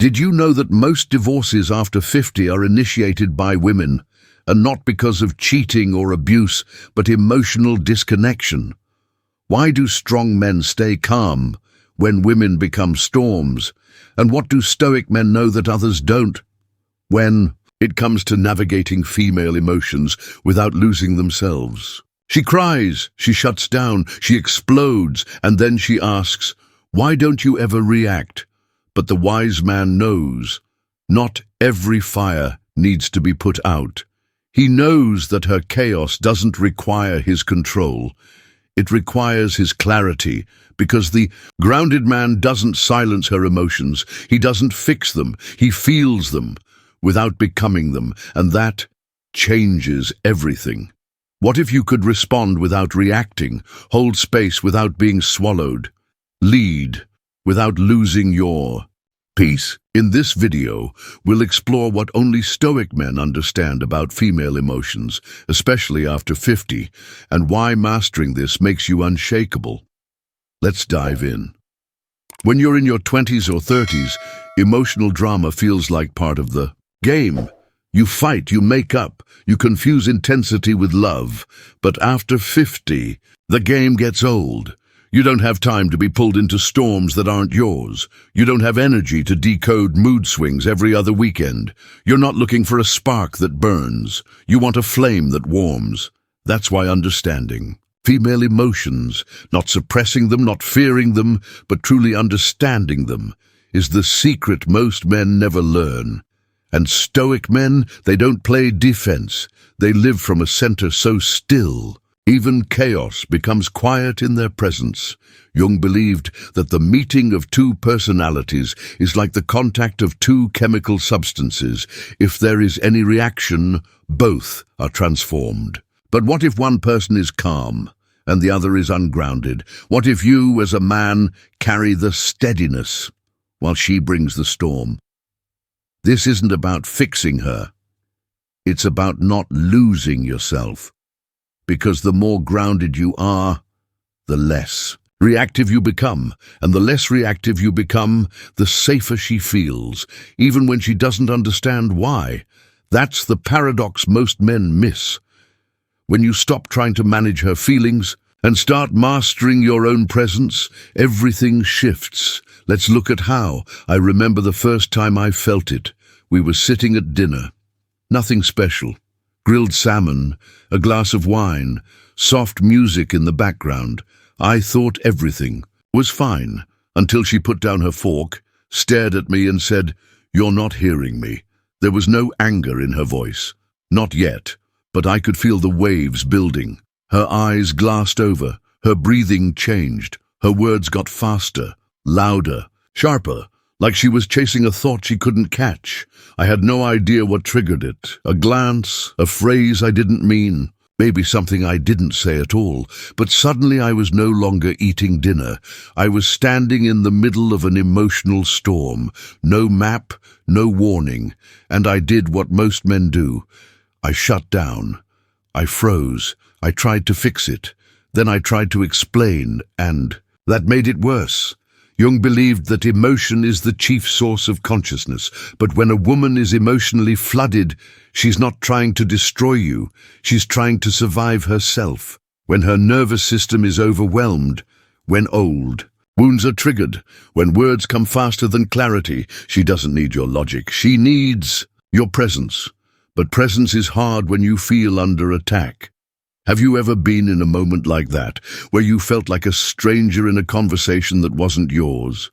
Did you know that most divorces after 50 are initiated by women, and not because of cheating or abuse, but emotional disconnection? Why do strong men stay calm when women become storms? And what do Stoic men know that others don't? When it comes to navigating female emotions without losing themselves. She cries, she shuts down, she explodes, and then she asks, "Why don't you ever react?" But the wise man knows, not every fire needs to be put out. He knows that her chaos doesn't require his control. It requires his clarity, because the grounded man doesn't silence her emotions. He doesn't fix them. He feels them without becoming them, and that changes everything. What if you could respond without reacting, hold space without being swallowed, lead without losing your peace? In this video, we'll explore what only Stoic men understand about female emotions, especially after 50, and why mastering this makes you unshakable. Let's dive in. When you're in your 20s or 30s, emotional drama feels like part of the game. You fight, you make up, you confuse intensity with love. But after 50, the game gets old. You don't have time to be pulled into storms that aren't yours. You don't have energy to decode mood swings every other weekend. You're not looking for a spark that burns. You want a flame that warms. That's why understanding female emotions, not suppressing them, not fearing them, but truly understanding them, is the secret most men never learn. And Stoic men, they don't play defense. They live from a center so still, even chaos becomes quiet in their presence. Jung believed that the meeting of two personalities is like the contact of two chemical substances. If there is any reaction, both are transformed. But what if one person is calm and the other is ungrounded? What if you, as a man, carry the steadiness while she brings the storm? This isn't about fixing her. It's about not losing yourself. Because the more grounded you are, the less reactive you become. And the less reactive you become, the safer she feels, even when she doesn't understand why. That's the paradox most men miss. When you stop trying to manage her feelings and start mastering your own presence, everything shifts. Let's look at how. I remember the first time I felt it. We were sitting at dinner. Nothing special. Grilled salmon, a glass of wine, soft music in the background. I thought everything was fine until she put down her fork, stared at me and said, "You're not hearing me." There was no anger in her voice. Not yet, but I could feel the waves building. Her eyes glassed over, her breathing changed, her words got faster, louder, sharper, like she was chasing a thought she couldn't catch. I had no idea what triggered it. A glance, a phrase I didn't mean, maybe something I didn't say at all. But suddenly I was no longer eating dinner. I was standing in the middle of an emotional storm. No map, no warning. And I did what most men do. I shut down. I froze. I tried to fix it. Then I tried to explain, and that made it worse. Jung believed that emotion is the chief source of consciousness, but when a woman is emotionally flooded, she's not trying to destroy you, she's trying to survive herself. When her nervous system is overwhelmed, when old, wounds are triggered, when words come faster than clarity, she doesn't need your logic, she needs your presence. But presence is hard when you feel under attack. Have you ever been in a moment like that, where you felt like a stranger in a conversation that wasn't yours?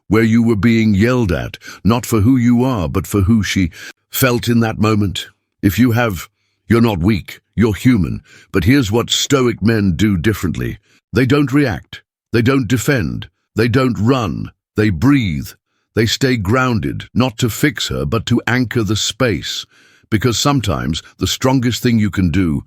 Where you were being yelled at, not for who you are, but for who she felt in that moment? If you have, you're not weak, you're human. But here's what Stoic men do differently. They don't react, they don't defend, they don't run, they breathe. They stay grounded, not to fix her, but to anchor the space. Because sometimes the strongest thing you can do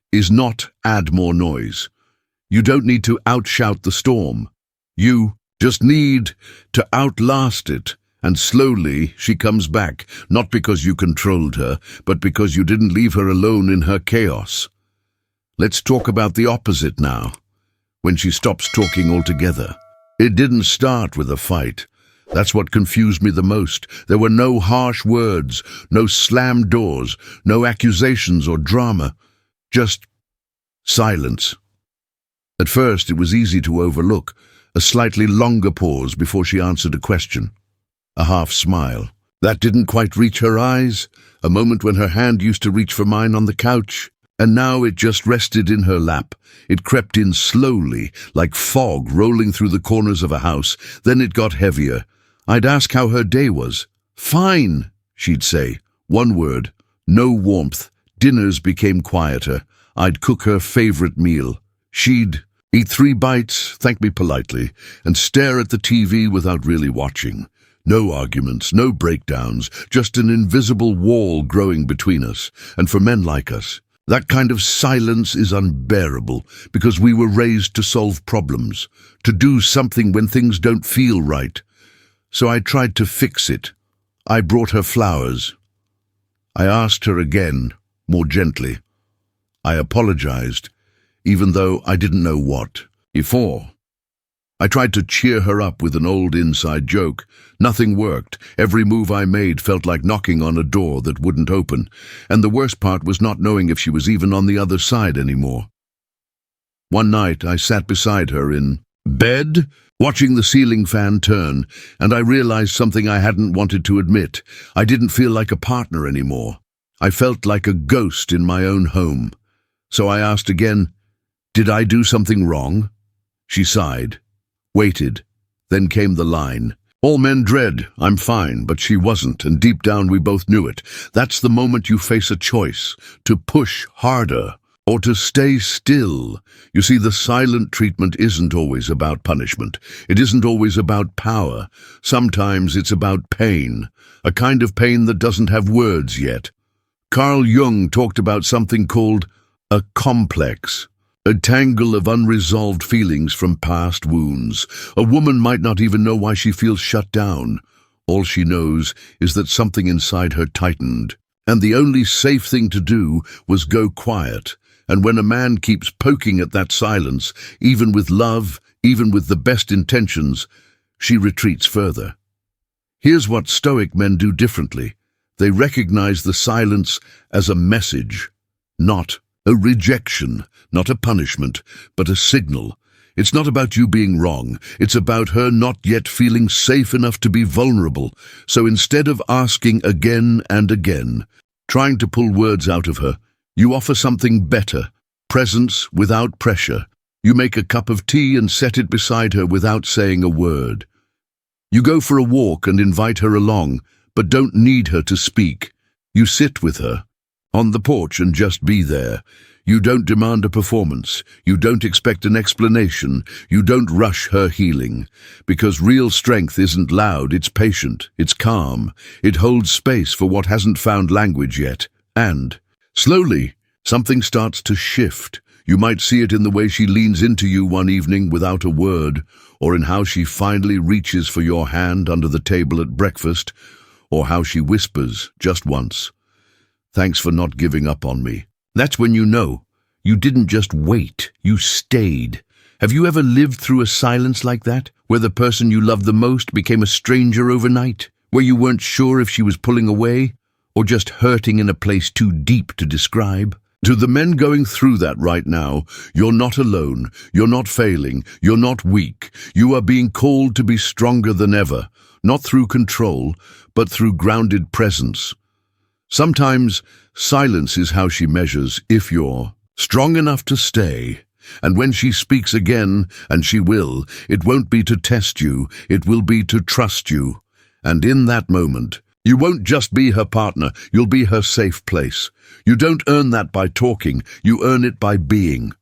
is not add more noise. You don't need to outshout the storm. You just need to outlast it. And slowly she comes back, not because you controlled her, but because you didn't leave her alone in her chaos. Let's talk about the opposite now. When she stops talking altogether. It didn't start with a fight. That's what confused me the most. There were no harsh words, no slammed doors, no accusations or drama. Just silence. At first, it was easy to overlook, a slightly longer pause before she answered a question. A half smile. That didn't quite reach her eyes, a moment when her hand used to reach for mine on the couch, and now it just rested in her lap. It crept in slowly, like fog rolling through the corners of a house. Then it got heavier. I'd ask how her day was. "Fine," she'd say. One word. No warmth. Dinners became quieter. I'd cook her favorite meal. She'd eat 3 bites, thank me politely, and stare at the TV without really watching. No arguments, no breakdowns, just an invisible wall growing between us. And for men like us, that kind of silence is unbearable because we were raised to solve problems, to do something when things don't feel right. So I tried to fix it. I brought her flowers. I asked her again, more gently. I apologized, even though I didn't know what. Before, I tried to cheer her up with an old inside joke. Nothing worked. Every move I made felt like knocking on a door that wouldn't open, and the worst part was not knowing if she was even on the other side anymore. One night, I sat beside her in bed, watching the ceiling fan turn, and I realized something I hadn't wanted to admit. I didn't feel like a partner anymore. I felt like a ghost in my own home. So I asked again, "Did I do something wrong?" She sighed. Waited. Then came the line. "All men dread, I'm fine," but she wasn't, and deep down we both knew it. That's the moment you face a choice, to push harder or to stay still. You see, the silent treatment isn't always about punishment. It isn't always about power. Sometimes it's about pain, a kind of pain that doesn't have words yet. Carl Jung talked about something called a complex. A tangle of unresolved feelings from past wounds. A woman might not even know why she feels shut down. All she knows is that something inside her tightened. And the only safe thing to do was go quiet. And when a man keeps poking at that silence, even with love, even with the best intentions, she retreats further. Here's what Stoic men do differently. They recognize the silence as a message, not a rejection, not a punishment, but a signal. It's not about you being wrong. It's about her not yet feeling safe enough to be vulnerable. So instead of asking again and again, trying to pull words out of her, you offer something better, presence without pressure. You make a cup of tea and set it beside her without saying a word. You go for a walk and invite her along, but don't need her to speak. You sit with her on the porch and just be there. You don't demand a performance. You don't expect an explanation. You don't rush her healing. Because real strength isn't loud, it's patient, it's calm. It holds space for what hasn't found language yet. And, slowly, something starts to shift. You might see it in the way she leans into you one evening without a word, or in how she finally reaches for your hand under the table at breakfast, or how she whispers, just once, "Thanks for not giving up on me." That's when you know. You didn't just wait, you stayed. Have you ever lived through a silence like that, where the person you loved the most became a stranger overnight, where you weren't sure if she was pulling away, or just hurting in a place too deep to describe? To the men going through that right now, you're not alone, you're not failing, you're not weak. You are being called to be stronger than ever, not through control, but through grounded presence. Sometimes silence is how she measures if you're strong enough to stay. And when she speaks again, and she will, it won't be to test you, it will be to trust you. And in that moment, you won't just be her partner, you'll be her safe place. You don't earn that by talking, you earn it by being.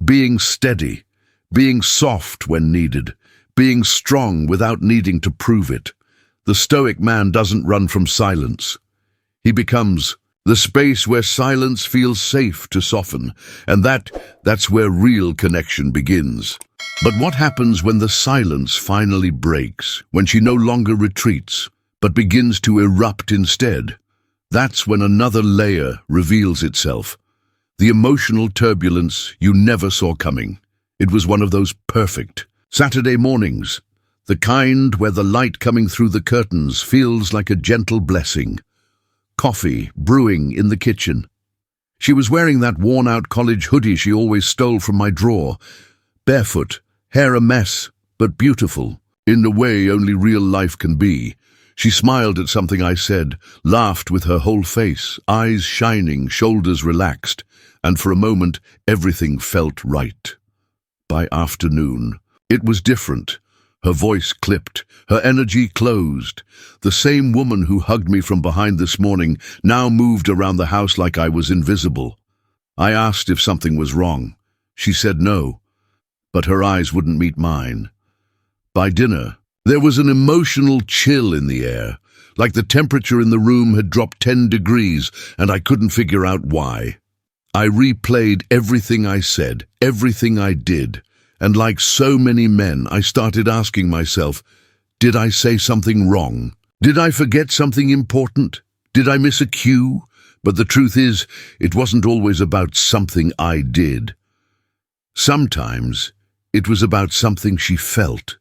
Being steady, being soft when needed, being strong without needing to prove it. The Stoic man doesn't run from silence. He becomes the space where silence feels safe to soften, and that's where real connection begins. But what happens when the silence finally breaks, when she no longer retreats, but begins to erupt instead? That's when another layer reveals itself. The emotional turbulence you never saw coming. It was one of those perfect Saturday mornings. The kind where the light coming through the curtains feels like a gentle blessing. Coffee brewing in the kitchen. She was wearing that worn-out college hoodie she always stole from my drawer. Barefoot, hair a mess, but beautiful, in the way only real life can be. She smiled at something I said, laughed with her whole face, eyes shining, shoulders relaxed, and for a moment everything felt right. By afternoon, it was different. Her voice clipped, her energy closed. The same woman who hugged me from behind this morning now moved around the house like I was invisible. I asked if something was wrong. She said no, but her eyes wouldn't meet mine. By dinner, there was an emotional chill in the air, like the temperature in the room had dropped 10 degrees and I couldn't figure out why. I replayed everything I said, everything I did. And like so many men, I started asking myself, did I say something wrong? Did I forget something important? Did I miss a cue? But the truth is, it wasn't always about something I did. Sometimes it was about something she felt,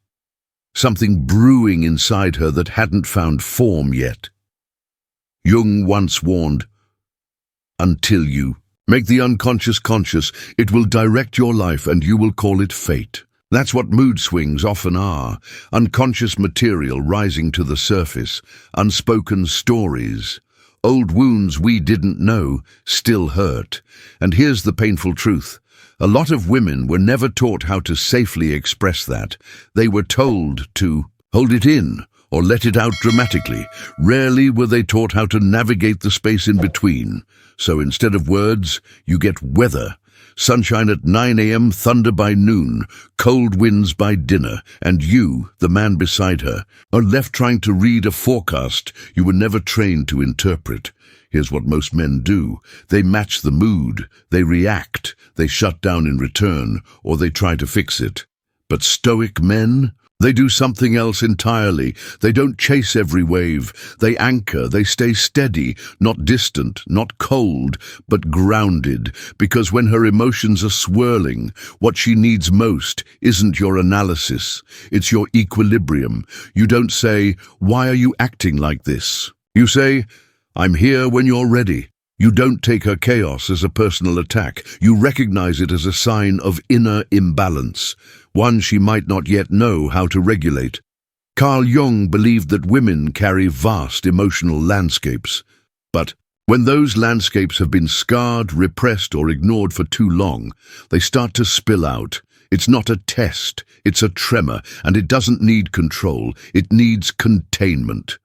something brewing inside her that hadn't found form yet. Jung once warned, until you make the unconscious conscious, it will direct your life and you will call it fate. That's what mood swings often are, unconscious material rising to the surface, unspoken stories. Old wounds we didn't know still hurt. And here's the painful truth. A lot of women were never taught how to safely express that. They were told to hold it in or let it out dramatically. Rarely were they taught how to navigate the space in between. So instead of words, you get weather. Sunshine at 9 a.m., thunder by noon, cold winds by dinner, and you, the man beside her, are left trying to read a forecast you were never trained to interpret. Here's what most men do. They match the mood, they react, they shut down in return, or they try to fix it. But Stoic men? They do something else entirely. They don't chase every wave. They anchor, they stay steady, not distant, not cold, but grounded. Because when her emotions are swirling, what she needs most isn't your analysis. It's your equilibrium. You don't say, "Why are you acting like this?" You say, "I'm here when you're ready." You don't take her chaos as a personal attack. You recognize it as a sign of inner imbalance, one she might not yet know how to regulate. Carl Jung believed that women carry vast emotional landscapes. But when those landscapes have been scarred, repressed, or ignored for too long, they start to spill out. It's not a test, it's a tremor, and it doesn't need control, it needs containment.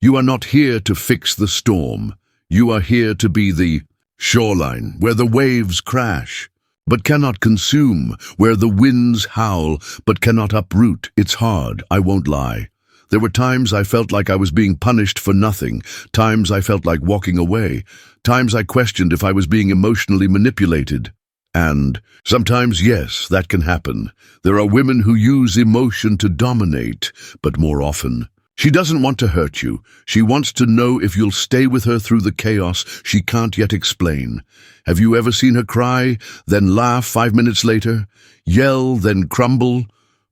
You are not here to fix the storm. You are here to be the shoreline where the waves crash, but cannot consume, where the winds howl, but cannot uproot. It's hard, I won't lie. There were times I felt like I was being punished for nothing, times I felt like walking away, times I questioned if I was being emotionally manipulated. And sometimes, yes, that can happen. There are women who use emotion to dominate, but more often, she doesn't want to hurt you. She wants to know if you'll stay with her through the chaos she can't yet explain. Have you ever seen her cry, then laugh 5 minutes later, yell, then crumble,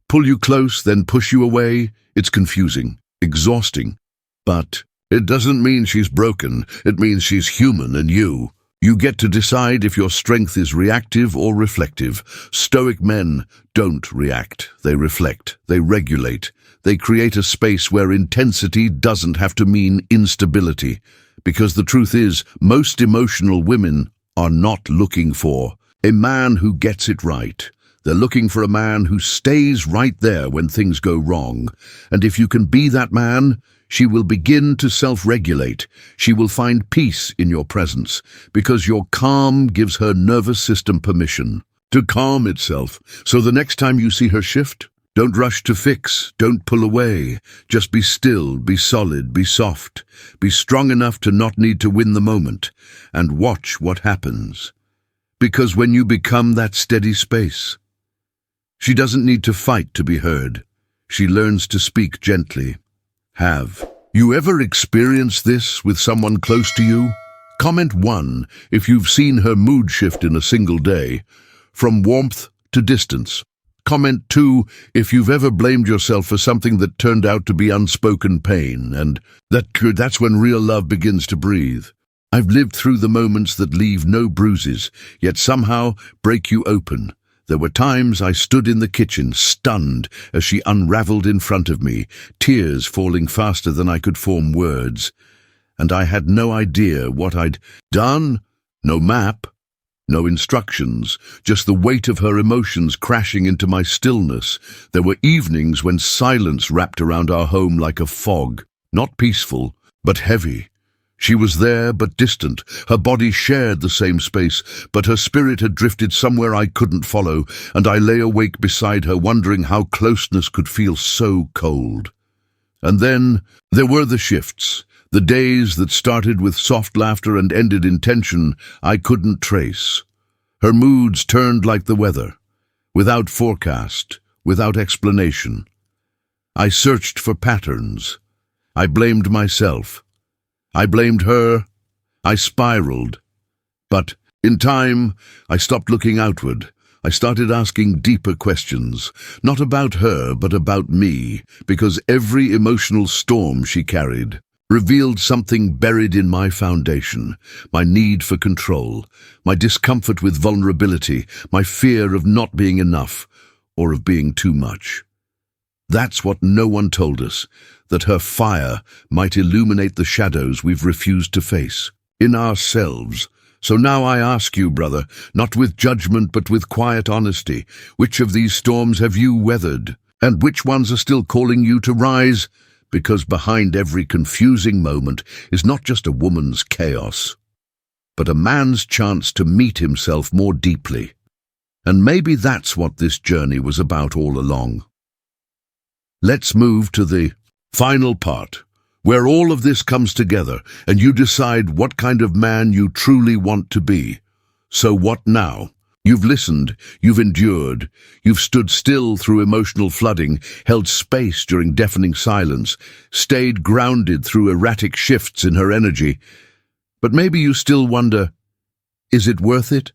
pull you close, then push you away? It's confusing, exhausting. But it doesn't mean she's broken. It means she's human and you. You get to decide if your strength is reactive or reflective. Stoic men don't react. They reflect. They regulate. They create a space where intensity doesn't have to mean instability. Because the truth is, most emotional women are not looking for a man who gets it right. They're looking for a man who stays right there when things go wrong. And if you can be that man, she will begin to self-regulate. She will find peace in your presence, because your calm gives her nervous system permission to calm itself. So the next time you see her shift, don't rush to fix, don't pull away. Just be still, be solid, be soft. Be strong enough to not need to win the moment, and watch what happens. Because when you become that steady space, she doesn't need to fight to be heard. She learns to speak gently. Have you ever experienced this with someone close to you? Comment 1 if you've seen her mood shift in a single day, from warmth to distance. comment too if you've ever blamed yourself for something that turned out to be unspoken pain, and that's when real love begins to breathe. I've lived through the moments that leave no bruises, yet somehow break you open. There were times I stood in the kitchen, stunned, as she unraveled in front of me, tears falling faster than I could form words. And I had no idea what I'd done, no map, no instructions, just the weight of her emotions crashing into my stillness. There were evenings when silence wrapped around our home like a fog, not peaceful, but heavy. She was there but distant. Her body shared the same space, but her spirit had drifted somewhere I couldn't follow, and I lay awake beside her, wondering how closeness could feel so cold. And then there were the shifts, the days that started with soft laughter and ended in tension I couldn't trace. Her moods turned like the weather, without forecast, without explanation. I searched for patterns. I blamed myself. I blamed her. I spiraled. But in time, I stopped looking outward. I started asking deeper questions, not about her, but about me, because every emotional storm she carried revealed something buried in my foundation, my need for control, my discomfort with vulnerability, my fear of not being enough, or of being too much. That's what no one told us, that her fire might illuminate the shadows we've refused to face, in ourselves. So now I ask you, brother, not with judgment but with quiet honesty, which of these storms have you weathered, and which ones are still calling you to rise? Because behind every confusing moment is not just a woman's chaos, but a man's chance to meet himself more deeply. And maybe that's what this journey was about all along. Let's move to the final part, where all of this comes together and you decide what kind of man you truly want to be. So what now? You've listened, you've endured, you've stood still through emotional flooding, held space during deafening silence, stayed grounded through erratic shifts in her energy. But maybe you still wonder, is it worth it?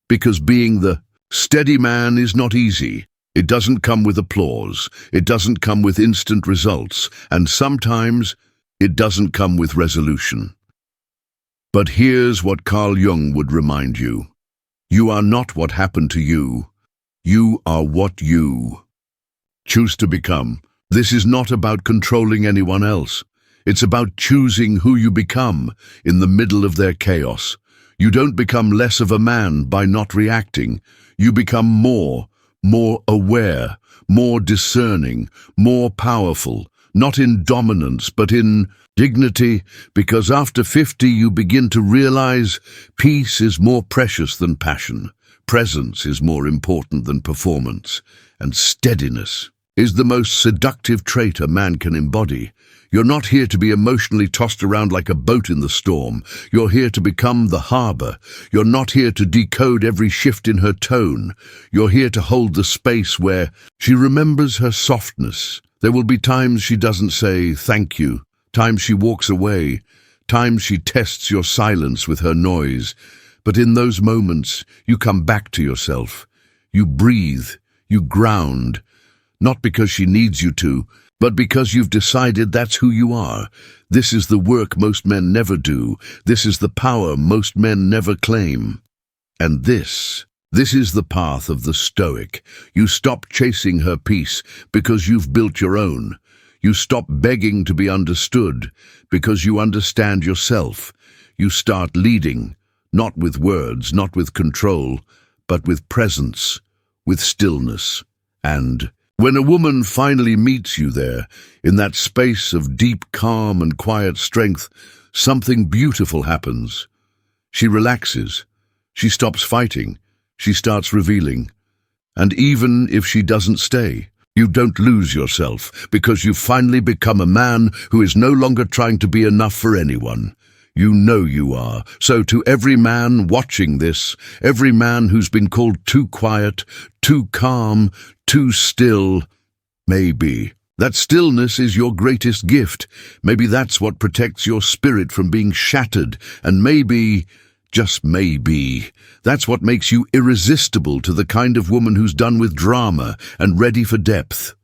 Because being the steady man is not easy. It doesn't come with applause, it doesn't come with instant results, and sometimes it doesn't come with resolution. But here's what Carl Jung would remind you. You are not what happened to you. You are what you choose to become. This is not about controlling anyone else. It's about choosing who you become in the middle of their chaos. You don't become less of a man by not reacting. You become more aware, more discerning, more powerful, not in dominance, but in dignity, because after 50 you begin to realize peace is more precious than passion, presence is more important than performance, and steadiness is the most seductive trait a man can embody. You're not here to be emotionally tossed around like a boat in the storm. You're here to become the harbor. You're not here to decode every shift in her tone. You're here to hold the space where she remembers her softness. There will be times she doesn't say thank you, times she walks away, times she tests your silence with her noise. But in those moments, you come back to yourself. You breathe, you ground, not because she needs you to, but because you've decided that's who you are. This is the work most men never do. This is the power most men never claim. And this is the path of the Stoic. You stop chasing her peace because you've built your own. You stop begging to be understood because you understand yourself. You start leading, not with words, not with control, but with presence, with stillness. And when a woman finally meets you there, in that space of deep calm and quiet strength, something beautiful happens. She relaxes. She stops fighting. She starts revealing. And even if she doesn't stay, you don't lose yourself, because you've finally become a man who is no longer trying to be enough for anyone. You know you are. So to every man watching this, every man who's been called too quiet, too calm, too still, maybe that stillness is your greatest gift. Maybe that's what protects your spirit from being shattered. And maybe just maybe. That's what makes you irresistible to the kind of woman who's done with drama and ready for depth.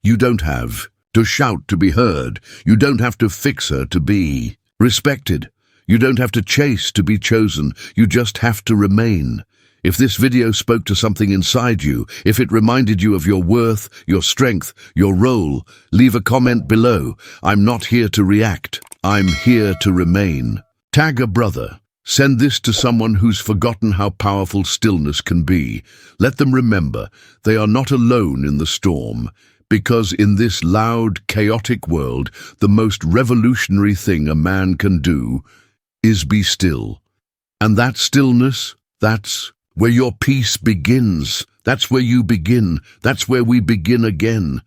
You don't have to shout to be heard. You don't have to fix her to be respected. You don't have to chase to be chosen. You just have to remain. If this video spoke to something inside you, if it reminded you of your worth, your strength, your role, leave a comment below. I'm not here to react. I'm here to remain. Tag a brother. Send this to someone who's forgotten how powerful stillness can be. Let them remember they are not alone in the storm, because in this loud, chaotic world, the most revolutionary thing a man can do is be still. And that stillness, that's where your peace begins. That's where you begin. That's where we begin again.